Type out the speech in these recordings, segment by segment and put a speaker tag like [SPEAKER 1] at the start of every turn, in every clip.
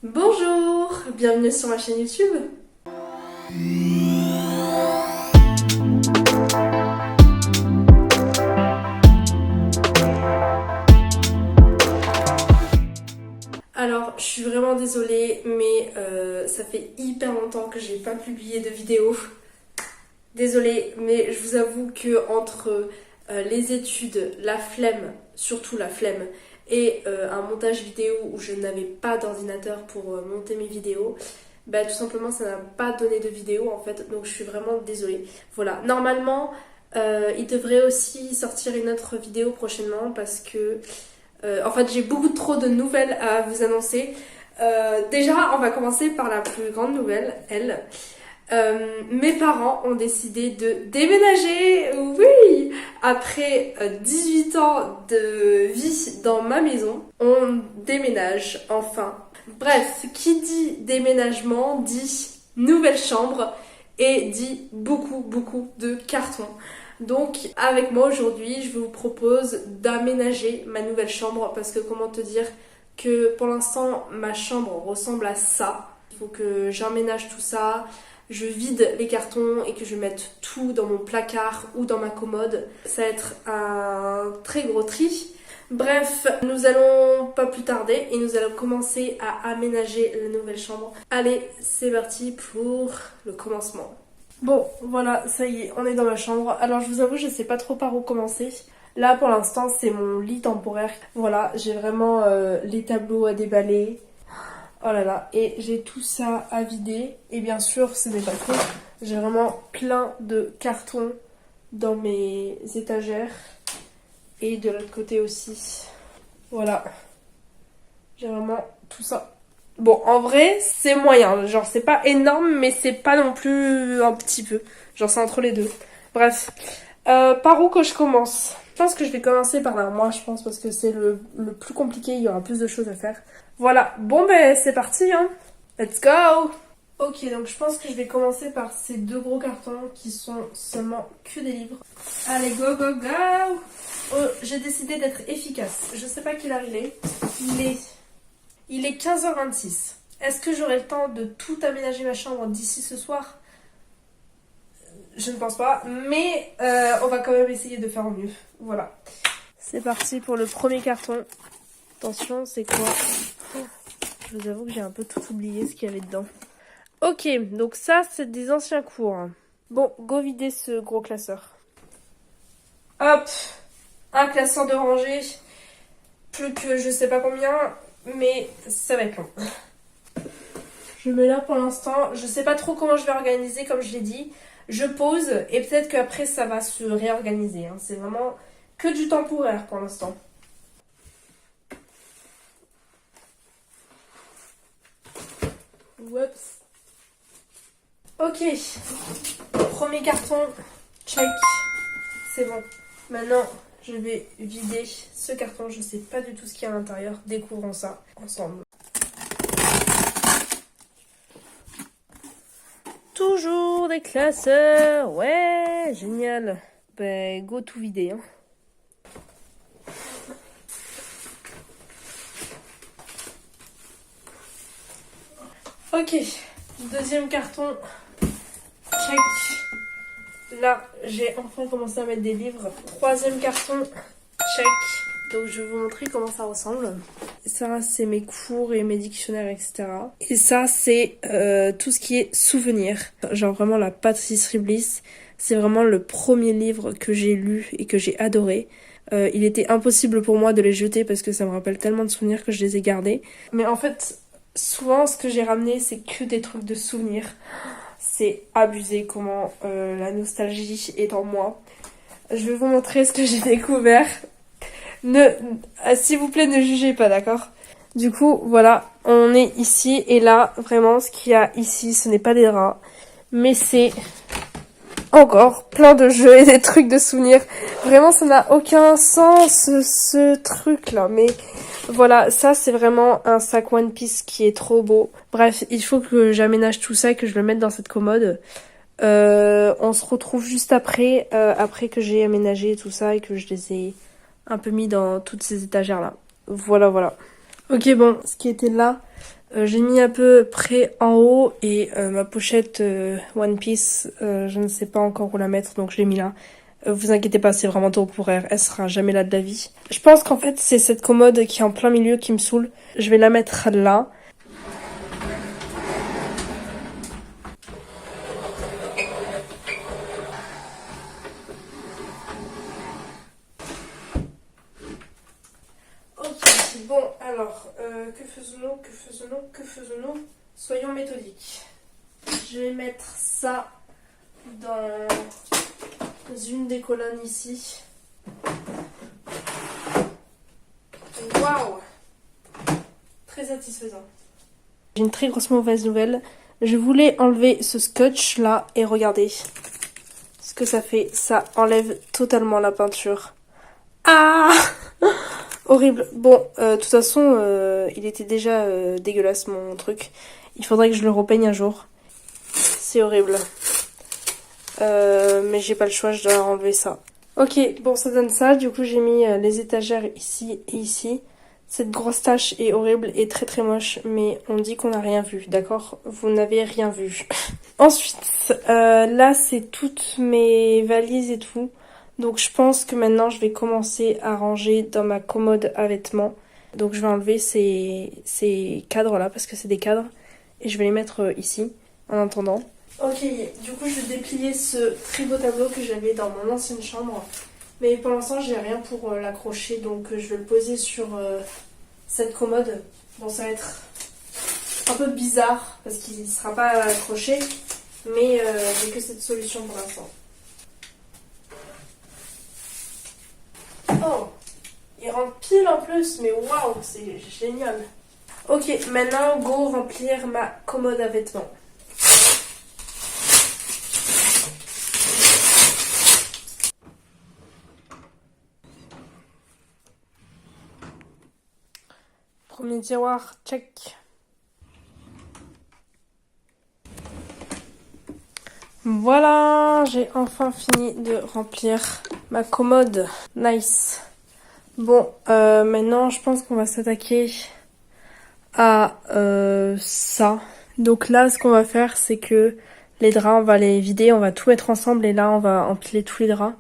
[SPEAKER 1] Bonjour, bienvenue sur ma chaîne YouTube. Alors, je suis vraiment désolée, mais ça fait hyper longtemps que j'ai pas publié de vidéo. Désolée, mais je vous avoue que entre les études, la flemme, surtout la flemme, et un montage vidéo où je n'avais pas d'ordinateur pour monter mes vidéos, bah tout simplement ça n'a pas donné de vidéo en fait, donc je suis vraiment désolée. Voilà, normalement il devrait aussi sortir une autre vidéo prochainement parce que en fait j'ai beaucoup trop de nouvelles à vous annoncer. Déjà on va commencer par la plus grande nouvelle, elle. Mes parents ont décidé de déménager, oui! Après 18 ans de vie dans ma maison, on déménage enfin. Bref, qui dit déménagement dit nouvelle chambre et dit beaucoup de cartons. Donc avec moi aujourd'hui, je vous propose d'aménager ma nouvelle chambre parce que comment te dire que pour l'instant ma chambre ressemble à ça. Il faut que j'emménage tout ça. Je vide les cartons et que je mette tout dans mon placard ou dans ma commode. Ça va être un très gros tri. Bref, nous allons pas plus tarder et nous allons commencer à aménager la nouvelle chambre. Allez, c'est parti pour le commencement. Bon, voilà, ça y est, on est dans ma chambre. Alors je vous avoue, je sais pas trop par où commencer. Là, pour l'instant, c'est mon lit temporaire. Voilà, j'ai vraiment les tableaux à déballer. Oh là là, et j'ai tout ça à vider. Et bien sûr, ce n'est pas tout. J'ai vraiment plein de cartons dans mes étagères. Et de l'autre côté aussi. Voilà. J'ai vraiment tout ça. Bon, en vrai, c'est moyen. Genre, c'est pas énorme, mais c'est pas non plus un petit peu. Genre, c'est entre les deux. Bref. Par où que je commence? Je pense que je vais commencer par l'armoire, je pense, parce que c'est le plus compliqué. Il y aura plus de choses à faire. Voilà, bon ben c'est parti hein. Let's go. Ok, donc je pense que je vais commencer par ces deux gros cartons qui sont seulement que des livres. Allez, go go go. Oh, j'ai décidé d'être efficace. Je sais pas quelle heure il est. Il est 15h26. Est-ce que j'aurai le temps de tout aménager ma chambre d'ici ce soir? Je ne pense pas, mais on va quand même essayer de faire au mieux. Voilà. C'est parti pour le premier carton. Attention, c'est quoi? Je vous avoue que j'ai un peu tout oublié ce qu'il y avait dedans. Ok, donc ça, c'est des anciens cours. Bon, go vider ce gros classeur. Hop, un classeur de rangée. Plus que je sais pas combien, mais ça va être long. Je mets là pour l'instant. Je sais pas trop comment je vais organiser, comme je l'ai dit. Je pose et peut-être qu'après ça va se réorganiser. Hein. C'est vraiment que du temporaire pour l'instant. Oups. Ok. Premier carton. Check. C'est bon. Maintenant, je vais vider ce carton. Je sais pas du tout ce qu'il y a à l'intérieur. Découvrons ça ensemble. Toujours des classeurs. Ouais, génial. Ben, go tout vider. Hein. Ok, deuxième carton, check. Là, j'ai enfin commencé à mettre des livres. Troisième carton, check. Donc je vais vous montrer comment ça ressemble. Ça, c'est mes cours et mes dictionnaires, etc. Et ça, c'est tout ce qui est souvenirs. Genre vraiment la pâtisserie Bliss. C'est vraiment le premier livre que j'ai lu et que j'ai adoré. Il était impossible pour moi de les jeter parce que ça me rappelle tellement de souvenirs que je les ai gardés. Mais en fait... souvent, ce que j'ai ramené, c'est que des trucs de souvenirs. C'est abusé comment la nostalgie est en moi. Je vais vous montrer ce que j'ai découvert. S'il vous plaît, ne jugez pas, d'accord? Du coup, voilà, on est ici. Et là, vraiment, ce qu'il y a ici, ce n'est pas des draps. Mais c'est encore plein de jeux et des trucs de souvenirs. Vraiment, ça n'a aucun sens, ce truc-là. Mais... voilà, ça c'est vraiment un sac One Piece qui est trop beau. Bref, il faut que j'aménage tout ça et que je le mette dans cette commode. On se retrouve juste après, après que j'ai aménagé tout ça et que je les ai un peu mis dans toutes ces étagères là. Voilà. Ok, bon, ce qui était là, j'ai mis à peu près en haut et ma pochette One Piece, je ne sais pas encore où la mettre, donc je l'ai mis là. Vous inquiétez pas, c'est vraiment temporaire, elle sera jamais là de la vie. Je pense qu'en fait, c'est cette commode qui est en plein milieu qui me saoule. Je vais la mettre là. Ok, bon, alors, que faisons-nous, que faisons-nous, que faisons-nous? Soyons méthodiques. Je vais mettre ça dans une des colonnes ici. Waouh! Très satisfaisant. J'ai une très grosse mauvaise nouvelle. Je voulais enlever ce scotch là et regardez ce que ça fait. Ça enlève totalement la peinture. Ah! Horrible. Bon, de toute façon, il était déjà dégueulasse mon truc. Il faudrait que je le repeigne un jour. C'est horrible. Mais j'ai pas le choix, je dois enlever ça. Ok, bon, ça donne ça. Du coup, j'ai mis les étagères ici et ici. Cette grosse tache est horrible et très très moche, mais on dit qu'on n'a rien vu, d'accord? Vous n'avez rien vu. Ensuite, là, c'est toutes mes valises et tout. Donc je pense que maintenant, je vais commencer à ranger dans ma commode à vêtements. Donc je vais enlever ces cadres-là, parce que c'est des cadres. Et je vais les mettre ici, en attendant. Ok, du coup, je vais déplier ce très beau tableau que j'avais dans mon ancienne chambre. Mais pour l'instant, j'ai rien pour l'accrocher, donc je vais le poser sur cette commode. Bon, ça va être un peu bizarre, parce qu'il ne sera pas accroché. Mais j'ai que cette solution pour l'instant. Oh, il rentre pile en plus, mais waouh, c'est génial. Ok, maintenant go remplir ma commode à vêtements. Premier tiroir, check. Voilà, j'ai enfin fini de remplir ma commode. Nice. Bon, maintenant je pense qu'on va s'attaquer à ça. Donc là, ce qu'on va faire, c'est que les draps, on va les vider, on va tout mettre ensemble et là, on va empiler tous les draps.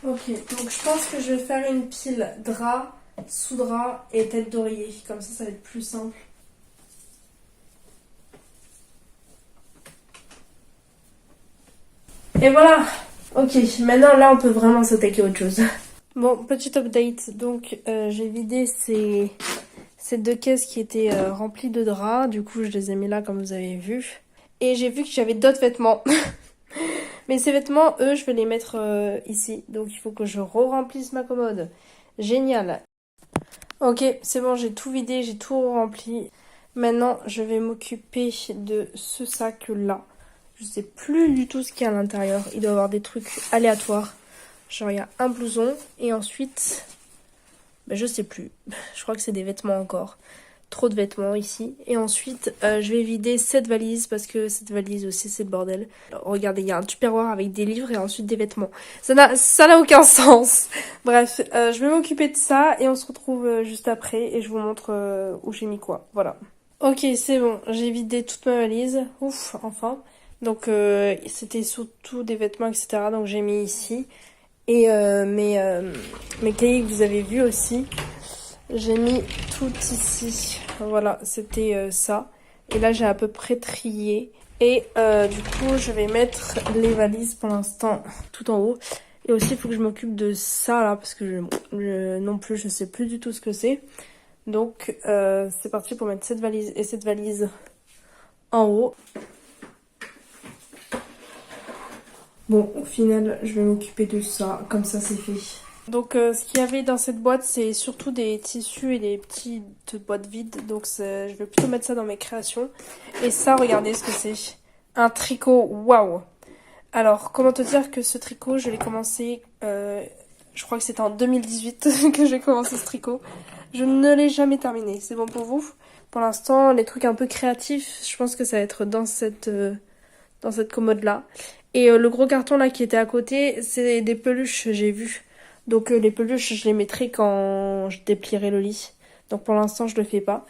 [SPEAKER 1] Ok, donc je pense que je vais faire une pile drap, sous-drap et tête d'oreiller. Comme ça va être plus simple. Et voilà. Ok, maintenant là, on peut vraiment s'attaquer à autre chose. Bon, petit update. Donc, j'ai vidé ces deux caisses qui étaient remplies de draps. Du coup, je les ai mis là, comme vous avez vu. Et j'ai vu que j'avais d'autres vêtements. Mais ces vêtements, eux, je vais les mettre ici. Donc, il faut que je re-remplisse ma commode. Génial. Ok, c'est bon, j'ai tout vidé, j'ai tout rempli. Maintenant, je vais m'occuper de ce sac-là. Je sais plus du tout ce qu'il y a à l'intérieur. Il doit y avoir des trucs aléatoires. Genre, il y a un blouson et ensuite... Ben, je sais plus. Je crois que c'est des vêtements encore. Trop de vêtements ici. Et ensuite, je vais vider cette valise parce que cette valise aussi, c'est le bordel. Alors, regardez, il y a un tupperware avec des livres et ensuite des vêtements. Ça n'a aucun sens. Bref, je vais m'occuper de ça et on se retrouve juste après et je vous montre où j'ai mis quoi. Voilà. Ok, c'est bon. J'ai vidé toute ma valise. Ouf, enfin. Donc, c'était surtout des vêtements, etc. Donc, j'ai mis ici. Et mes cahiers que vous avez vus aussi, j'ai mis tout ici. Voilà, c'était ça. Et là, j'ai à peu près trié. Et du coup, je vais mettre les valises pour l'instant tout en haut. Et aussi, il faut que je m'occupe de ça là, parce que non plus, je sais plus du tout ce que c'est. Donc, c'est parti pour mettre cette valise et cette valise en haut. Bon, au final, je vais m'occuper de ça, comme ça c'est fait. Donc ce qu'il y avait dans cette boîte, c'est surtout des tissus et des petites boîtes vides. Donc je vais plutôt mettre ça dans mes créations. Et ça, regardez ce que c'est. Un tricot, waouh! Alors, comment te dire que ce tricot, je l'ai commencé, je crois que c'était en 2018 que j'ai commencé ce tricot. Je ne l'ai jamais terminé, c'est bon pour vous? Pour l'instant, les trucs un peu créatifs, je pense que ça va être dans cette commode-là. Et le gros carton là qui était à côté, c'est des peluches, j'ai vu. Donc les peluches, je les mettrai quand je déplierai le lit. Donc pour l'instant je le fais pas.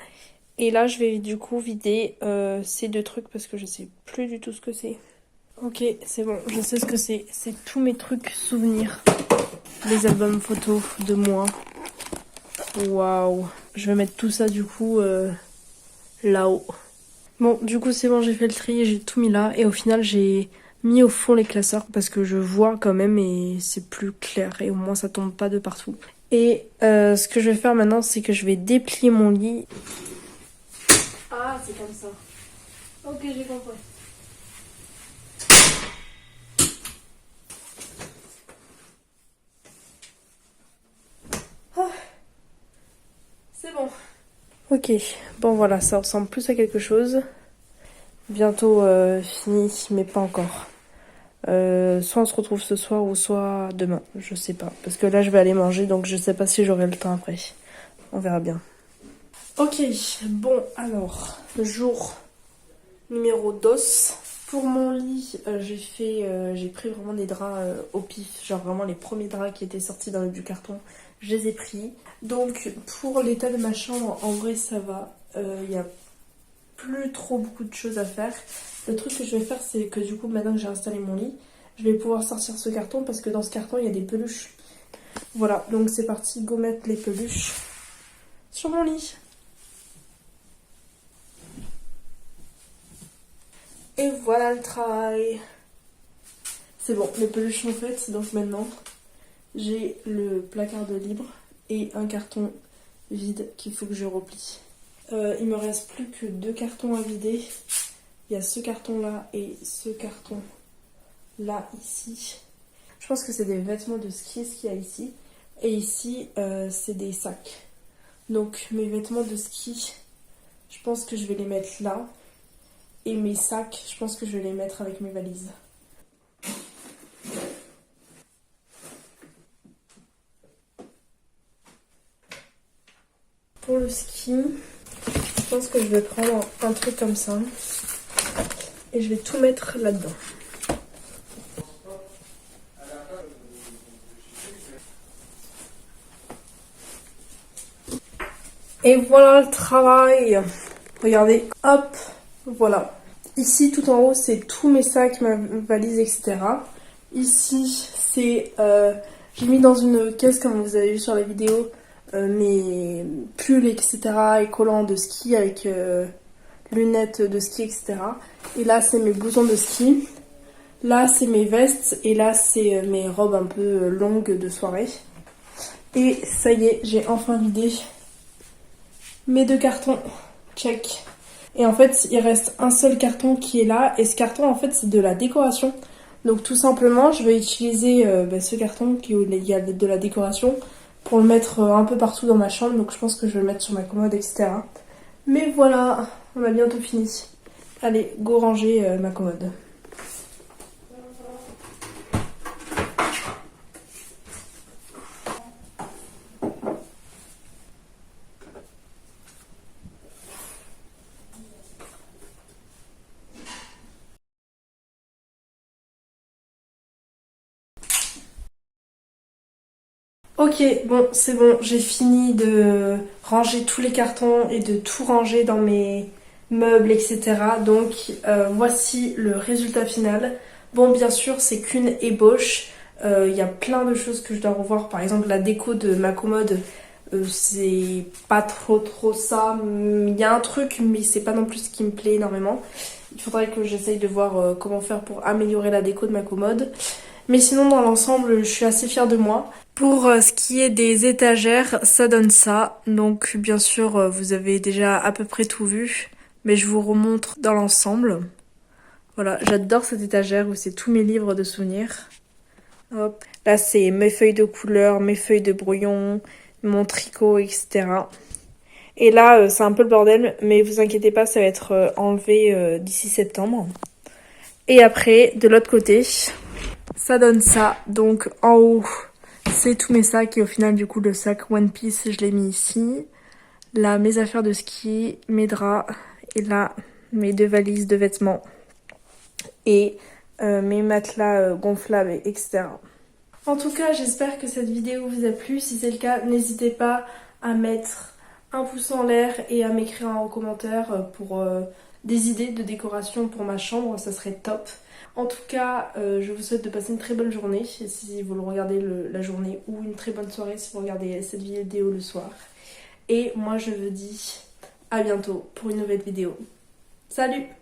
[SPEAKER 1] Et là je vais du coup vider ces deux trucs parce que je sais plus du tout ce que c'est. Ok, c'est bon, je sais ce que c'est. C'est tous mes trucs souvenirs. Les albums photos de moi. Waouh. Je vais mettre tout ça du coup là-haut. Bon, du coup c'est bon, j'ai fait le tri, j'ai tout mis là. Et au final j'ai mis au fond les classeurs parce que je vois quand même et c'est plus clair. Et au moins ça tombe pas de partout. Et ce que je vais faire maintenant, c'est que je vais déplier mon lit. Ah, c'est comme ça. Ok, j'ai compris. Ah, c'est bon. Ok, bon voilà, ça ressemble plus à quelque chose. Bientôt fini, mais pas encore. Soit on se retrouve ce soir ou soit demain, je sais pas. Parce que là je vais aller manger, donc je sais pas si j'aurai le temps après. On verra bien. Ok, bon alors, jour numéro 2. Pour mon lit, j'ai pris vraiment des draps au pif, genre vraiment les premiers draps qui étaient sortis du carton, je les ai pris. Donc pour l'état de ma chambre, en vrai ça va, il y a plus trop beaucoup de choses à faire. Le truc que je vais faire, c'est que du coup maintenant que j'ai installé mon lit, je vais pouvoir sortir ce carton parce que dans ce carton il y a des peluches. Voilà, donc c'est parti, go mettre les peluches sur mon lit. Et voilà le travail. C'est bon, les peluches sont faites, donc maintenant j'ai le placard de libre et un carton vide qu'il faut que je replie. Il me reste plus que 2 cartons à vider. Il y a ce carton là et ce carton là ici. Je pense que c'est des vêtements de ski, ce qu'il y a ici. Et ici c'est des sacs. Donc mes vêtements de ski, je pense que je vais les mettre là. Et mes sacs, je pense que je vais les mettre avec mes valises. Pour le ski, je pense que je vais prendre un truc comme ça. Et je vais tout mettre là-dedans. Et voilà le travail. Regardez, hop, voilà. Ici, tout en haut, c'est tous mes sacs, ma valise, etc. Ici, c'est... j'ai mis dans une caisse, comme vous avez vu sur la vidéo, mes pulls, etc. et collants de ski avec lunettes de ski, etc. Et là, c'est mes blousons de ski. Là, c'est mes vestes. Et là, c'est mes robes un peu longues de soirée. Et ça y est, j'ai enfin vidé mes 2 cartons. Check. Et en fait, il reste un seul carton qui est là. Et ce carton, en fait, c'est de la décoration. Donc tout simplement, je vais utiliser ce carton qui il y a de la décoration pour le mettre un peu partout dans ma chambre. Donc je pense que je vais le mettre sur ma commode, etc. Mais voilà, on a bientôt fini. Allez, go ranger ma commode. Ok, bon, c'est bon, j'ai fini de ranger tous les cartons et de tout ranger dans mes meubles, etc. Donc voici le résultat final. Bon, bien sûr, c'est qu'une ébauche. Il y a plein de choses que je dois revoir. Par exemple, la déco de ma commode, c'est pas trop ça. Il y a un truc, mais c'est pas non plus ce qui me plaît énormément. Il faudrait que j'essaye de voir comment faire pour améliorer la déco de ma commode. Mais sinon, dans l'ensemble, je suis assez fière de moi. Pour ce qui est des étagères, ça donne ça. Donc bien sûr, vous avez déjà à peu près tout vu. Mais je vous remontre dans l'ensemble. Voilà, j'adore cette étagère où c'est tous mes livres de souvenirs. Hop. Là, c'est mes feuilles de couleur, mes feuilles de brouillon, mon tricot, etc. Et là, c'est un peu le bordel, mais vous inquiétez pas, ça va être enlevé d'ici septembre. Et après, de l'autre côté, ça donne ça. Donc en haut, c'est tous mes sacs et au final du coup le sac One Piece je l'ai mis ici. Là mes affaires de ski, mes draps et là mes 2 valises de vêtements et mes matelas gonflables etc. En tout cas j'espère que cette vidéo vous a plu. Si c'est le cas n'hésitez pas à mettre un pouce en l'air et à m'écrire en commentaire pour des idées de décoration pour ma chambre, ça serait top. En tout cas, je vous souhaite de passer une très bonne journée si vous le regardez la journée, ou une très bonne soirée si vous regardez cette vidéo le soir. Et moi je vous dis à bientôt pour une nouvelle vidéo. Salut!